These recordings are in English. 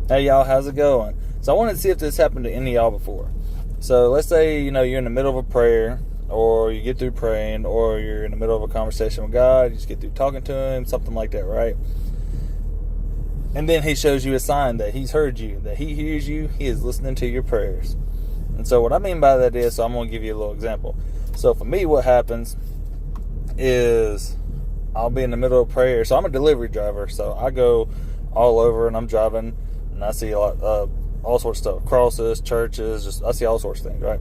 Hey y'all, how's it going? So I wanted to see if this happened to any of y'all before. So let's say, you're in the middle of a prayer, or you get through praying, or you're in the middle of a conversation with God, you just get through talking to Him, something like that, right? And then He shows you a sign that He's heard you, that He hears you, He is listening to your prayers. And so what I mean by that is, so I'm going to give you a little example. So for me, what happens is I'll be in the middle of prayer. So I'm a delivery driver, so I go all over and I'm driving, and I see a lot, all sorts of stuff, crosses, churches, I see all sorts of things, right?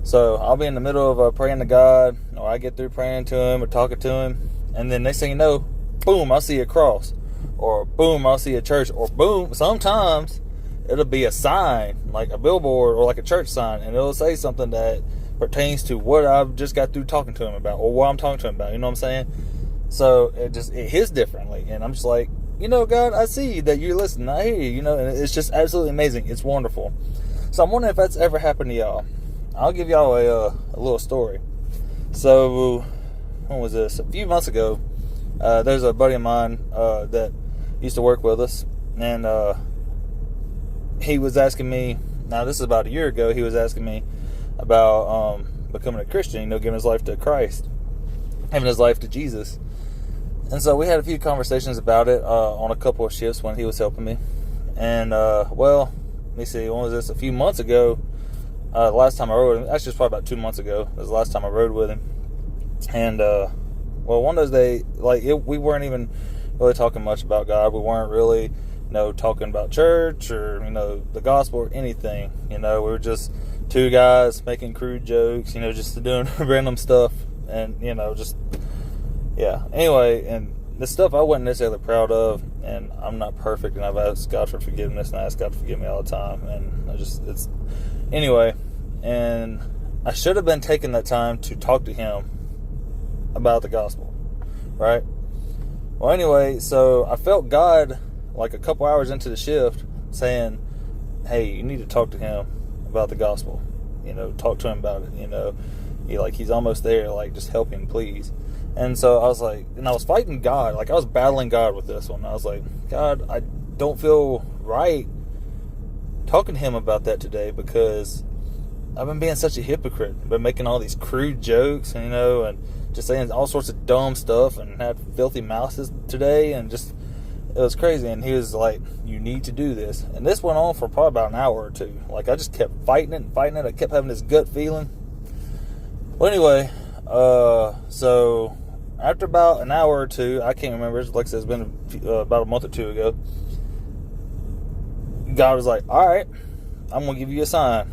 So I'll be in the middle of praying to God, or I get through praying to Him or talking to Him, and then next thing you know, boom, I see a cross, or boom, I'll see a church, or boom, sometimes it'll be a sign, like a billboard or like a church sign, and it'll say something that pertains to what I've just got through talking to Him about, or what I'm talking to Him about, you know what I'm saying? So it hits differently, and I'm just like, God, I see that you're listening, I hear you, and it's just absolutely amazing. It's wonderful. So I'm wondering if that's ever happened to y'all. I'll give y'all a little story. So, when was this? A few months ago, there's a buddy of mine that used to work with us, and he was asking me, now this is about a year ago, he was asking me about becoming a Christian, giving his life to Christ, giving his life to Jesus. And so we had a few conversations about it on a couple of shifts when he was helping me. And, let me see, when was this? A few months ago, the last time I rode with him, actually it was probably about 2 months ago, was the last time I rode with him. And, one of those days, we weren't even really talking much about God. We weren't really, talking about church or, the gospel or anything. We were just two guys making crude jokes, just doing random stuff. And, yeah. Anyway, and the stuff I wasn't necessarily proud of, and I'm not perfect, and I've asked God for forgiveness, and I ask God to forgive me all the time, and anyway, and I should have been taking that time to talk to Him about the gospel, right? Well, anyway, so I felt God, like a couple hours into the shift, saying, hey, you need to talk to Him about the gospel, talk to Him about it, He's almost there, just help Him, please. And so I was like, and I was fighting God, I was battling God with this one. I was like, God, I don't feel right talking to Him about that today, because I've been being such a hypocrite. I've been making all these crude jokes, and just saying all sorts of dumb stuff, and had filthy mouths today, and it was crazy. And he was like, you need to do this. And this went on for probably about an hour or two. I just kept fighting it. I kept having this gut feeling. Well, anyway, so after about an hour or two, I can't remember, like I said, it's been about a month or two ago, God was like, all right, I'm going to give you a sign.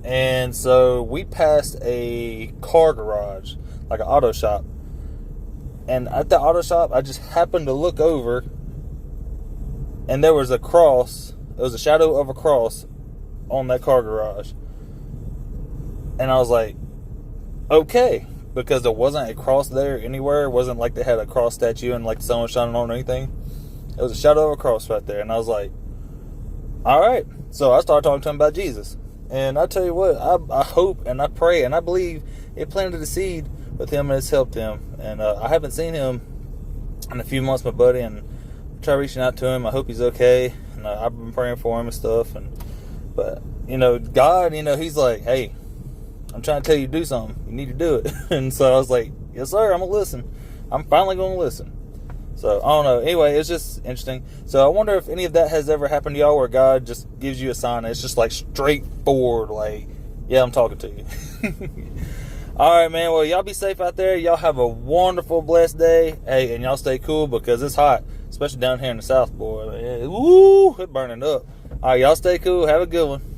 And so we passed a car garage, like an auto shop. And at the auto shop, I just happened to look over, and there was a cross. It was a shadow of a cross on that car garage. And I was like, okay, because there wasn't a cross there anywhere. It wasn't like they had a cross statue and the sun was shining on or anything. It was a shadow of a cross right there. And I was like, all right. So I started talking to him about Jesus. And I tell you what, I hope and I pray and I believe it planted a seed with him, and it's helped him. And I haven't seen him in a few months, my buddy, and try reaching out to him. I hope he's okay. And I've been praying for him and stuff. But God, He's like, hey, I'm trying to tell you to do something. You need to do it. And so I was like, yes, sir, I'm going to listen. I'm finally going to listen. So, I don't know. Anyway, it's just interesting. So, I wonder if any of that has ever happened to y'all where God just gives you a sign and it's just straightforward, yeah, I'm talking to you. All right, man. Well, y'all be safe out there. Y'all have a wonderful, blessed day. Hey, and y'all stay cool because it's hot, especially down here in the South, boy. Woo, it's burning up. All right, y'all stay cool. Have a good one.